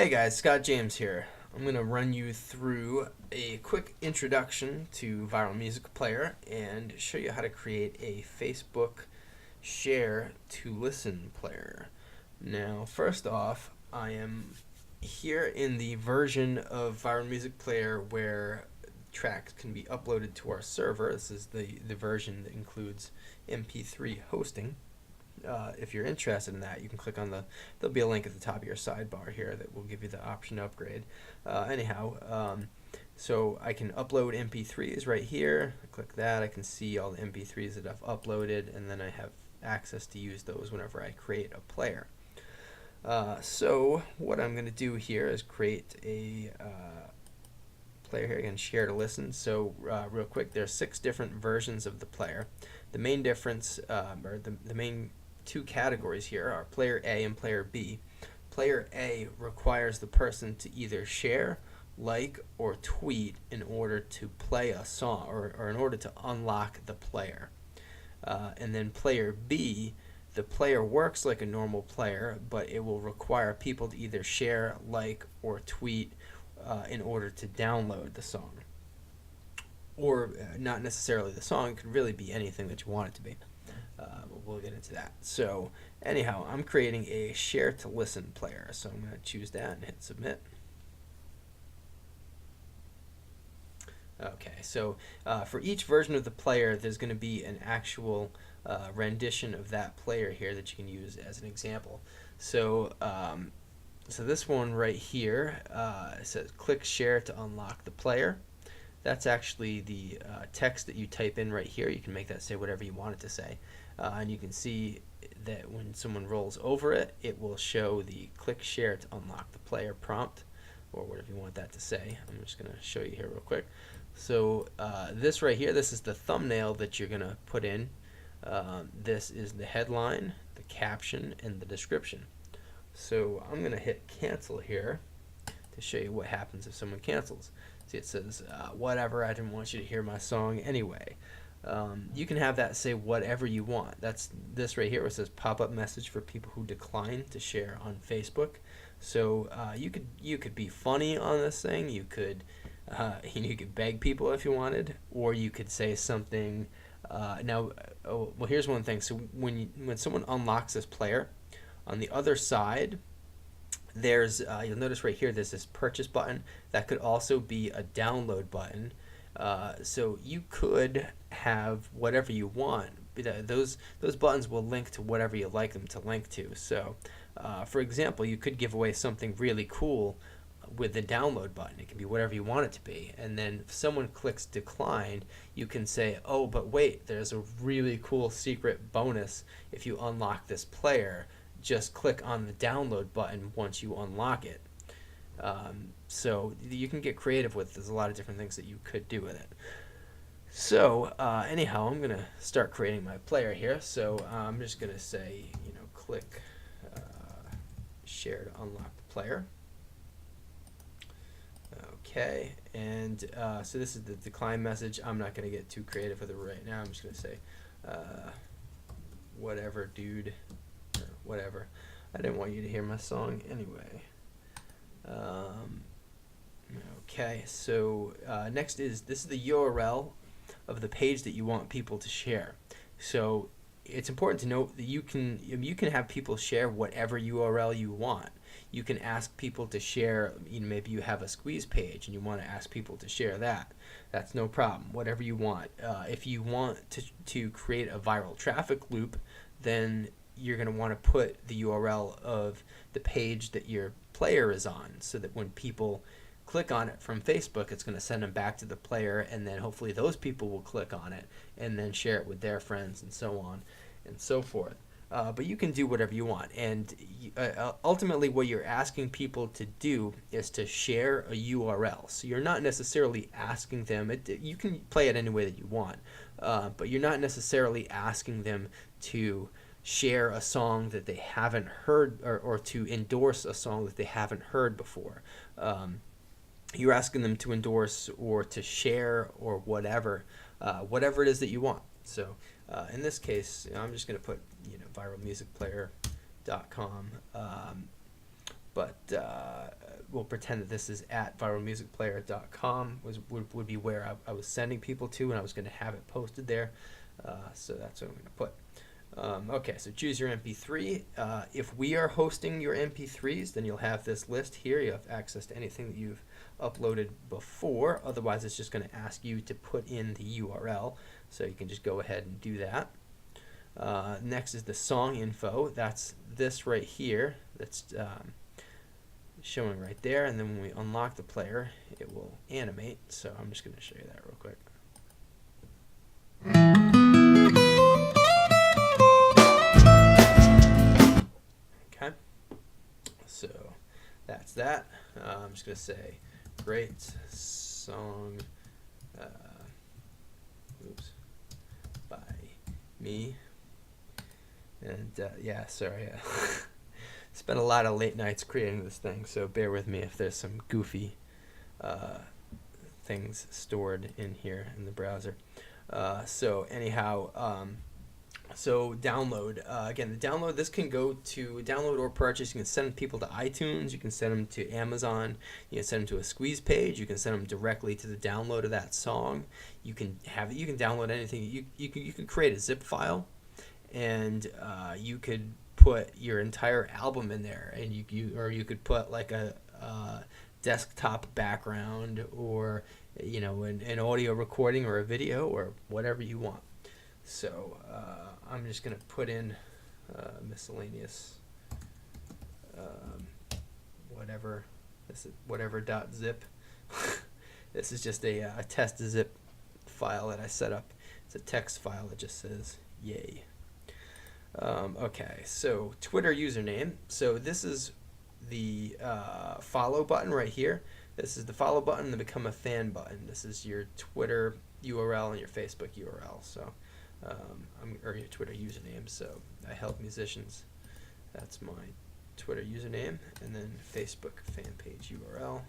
Hey guys, Scott James here. I'm going to run you through a quick introduction to Viral Music Player and show you how to create a Facebook share to listen player. Now, first off, I am here in the version of Viral Music Player where tracks can be uploaded to our server. This is the version that includes MP3 hosting. If you're interested in that, you can click on there'll be a link at the top of your sidebar here that will give you the option to upgrade. So I can upload MP3s right here. I click that, I can see all the MP3s that I've uploaded, and then I have access to use those whenever I create a player. So what I'm going to do here is create a player here, again, share to listen. So real quick, there's 6 different versions of the player. The main difference, or the main two categories here are player A and player B. Player A requires the person to either share, like, or tweet in order to play a song, or in order to unlock the player. And then player B, the player works like a normal player, but it will require people to either share, like, or tweet in order to download the song. Or not necessarily the song, it could really be anything that you want it to be. We'll get into that. So anyhow, I'm creating a share to listen player, so I'm going to choose that and hit submit. Okay, so for each version of the player, there's going to be an actual rendition of that player here that you can use as an example. So so this one right here says click share to unlock the player. That's actually the text that you type in right here. You can make that say whatever you want it to say. And you can see that when someone rolls over it, it will show the click share to unlock the player prompt, or whatever you want that to say. I'm just going to show you here real quick. So this right here, this is the thumbnail that you're going to put in. This is the headline, the caption, and the description. So I'm going to hit cancel here to show you what happens if someone cancels. See, it says, whatever, I didn't want you to hear my song anyway. You can have that say whatever you want. That's this right here where it says pop-up message for people who decline to share on Facebook. So you could be funny on this thing. You could beg people if you wanted, or you could say something. Well, here's one thing. So when someone unlocks this player, on the other side, there's you'll notice right here there's this purchase button that could also be a download button. So you could have whatever you want. Those buttons will link to whatever you like them to link to. So for example, you could give away something really cool with the download button. It can be whatever you want it to be, and then if someone clicks decline, you can say, oh, but wait, there's a really cool secret bonus if you unlock this player. Just click on the download button once you unlock it. So you can get creative with. There's a lot of different things that you could do with it. So anyhow, I'm gonna start creating my player here. So I'm just gonna say, click share to unlock the player. Okay, and so this is the decline message. I'm not gonna get too creative with it right now. I'm just gonna say whatever, dude, or whatever. I didn't want you to hear my song anyway. Okay, so next this is the URL of the page that you want people to share. So it's important to note that you can have people share whatever URL you want. You can ask people to share, maybe you have a squeeze page and you want to ask people to share that. That's no problem, whatever you want. If you want to create a viral traffic loop, then you're going to want to put the URL of the page that your player is on, so that when people click on it from Facebook, it's going to send them back to the player, and then hopefully those people will click on it and then share it with their friends, and so on and so forth. But you can do whatever you want, and ultimately what you're asking people to do is to share a URL. So you're not necessarily asking them, you can play it any way that you want, but you're not necessarily asking them to share a song that they haven't heard, or to endorse a song that they haven't heard before. You're asking them to endorse or to share or whatever it is that you want. So in this case, I'm just going to put viralmusicplayer.com. But we'll pretend that this is at viralmusicplayer.com would be where I was sending people to, and I was going to have it posted there. So that's what I'm going to put. Okay, so choose your MP3. If we are hosting your MP3s, then you'll have this list here. You have access to anything that you've uploaded before. Otherwise, it's just going to ask you to put in the URL. So you can just go ahead and do that. Next is the song info. That's this right here. That's showing right there. And then when we unlock the player, it will animate. So I'm just going to show you that real quick. Okay, so that's that. I'm just going to say great song by me. And yeah, sorry. Spent a lot of late nights creating this thing, so bear with me if there's some goofy things stored in here in the browser. So anyhow, so download. Again, the download, this can go to download or purchase. You can send people to iTunes. You can send them to Amazon. You can send them to a Squeeze page. You can send them directly to the download of that song. You can download anything. You can create a zip file, and you could put your entire album in there, and you could put like a desktop background, or an audio recording or a video or whatever you want. So I'm just going to put in miscellaneous whatever. This is whatever.zip. This is just a test zip file that I set up. It's a text file that just says yay. Okay, so Twitter username. So this is the follow button right here. This is the follow button, the become a fan button. This is your Twitter URL and your Facebook URL. So, or your Twitter username. So I help musicians. That's my Twitter username, and then Facebook fan page URL.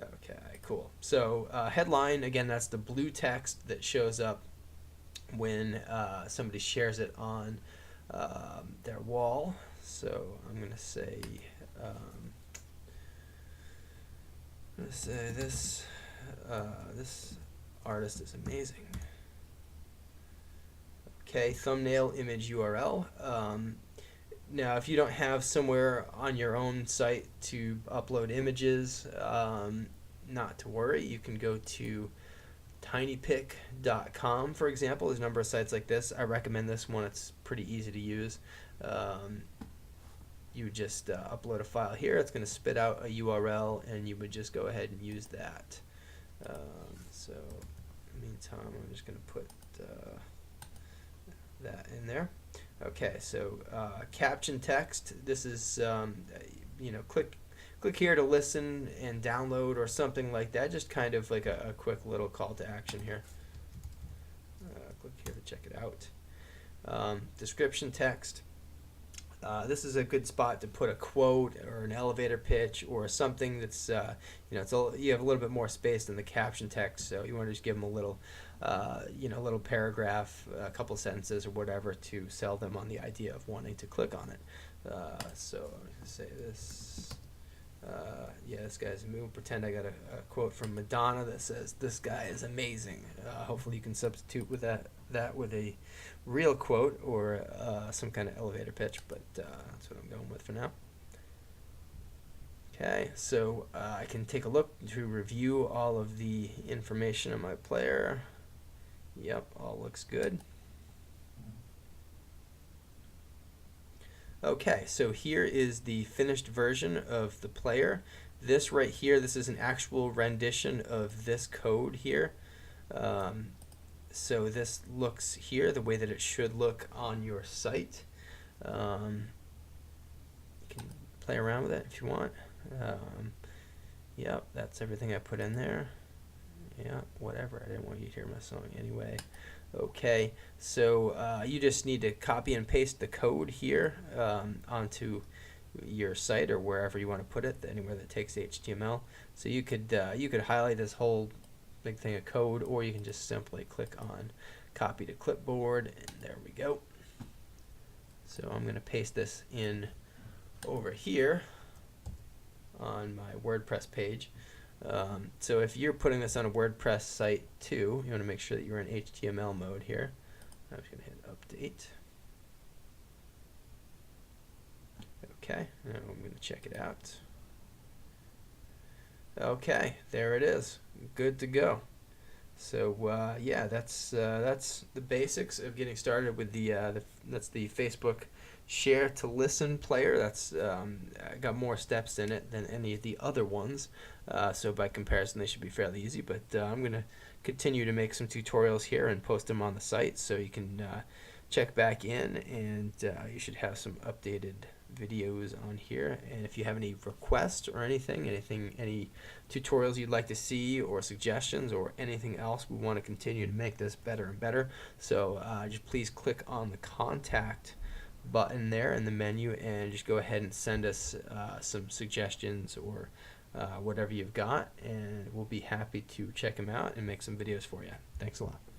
Okay, cool. So headline, again, that's the blue text that shows up when somebody shares it on their wall. So I'm going to say this this artist is amazing. Okay, thumbnail image URL. Now, if you don't have somewhere on your own site to upload images, not to worry. You can go to tinypic.com, for example. There's a number of sites like this. I recommend this one. It's pretty easy to use. You would just upload a file here. It's going to spit out a URL, and you would just go ahead and use that. So, in the meantime, I'm just going to put that in there. Okay, so caption text. This is, click here to listen and download or something like that. Just kind of like a quick little call to action here. Click here to check it out. Description text. This is a good spot to put a quote or an elevator pitch or something that's, you have a little bit more space than the caption text, so you want to just give them a little, little paragraph, a couple sentences or whatever to sell them on the idea of wanting to click on it. So I'm going to say this. This guy's amazing. Pretend I got a quote from Madonna that says, "This guy is amazing." Hopefully you can substitute with that with a real quote or some kind of elevator pitch, but that's what I'm going with for now. Okay, so I can take a look to review all of the information on my player. Yep, all looks good. Okay, so here is the finished version of the player. This right here, this is an actual rendition of this code here. So this looks here the way that it should look on your site. You can play around with it if you want. Yep, that's everything I put in there. Yeah, whatever. I didn't want you to hear my song anyway. Okay, so you just need to copy and paste the code here onto your site or wherever you want to put it, anywhere that takes HTML. So you could highlight this whole big thing of code, or you can just simply click on copy to clipboard, and there we go. So I'm going to paste this in over here. on my WordPress page. So if you're putting this on a WordPress site too, you want to make sure that you're in HTML mode here. I'm just going to hit update. Okay, now I'm going to check it out. Okay, there it is. Good to go. So yeah, that's the basics of getting started with that's the Facebook Share to Listen player. That's got more steps in it than any of the other ones. So by comparison, they should be fairly easy. But I'm gonna continue to make some tutorials here and post them on the site, so you can check back in, and you should have some updated videos on here. And if you have any requests or any tutorials you'd like to see, or suggestions, or anything else, we want to continue to make this better and better. So just please click on the contact button there in the menu and just go ahead and send us some suggestions or whatever you've got, and we'll be happy to check them out and make some videos for you. Thanks a lot.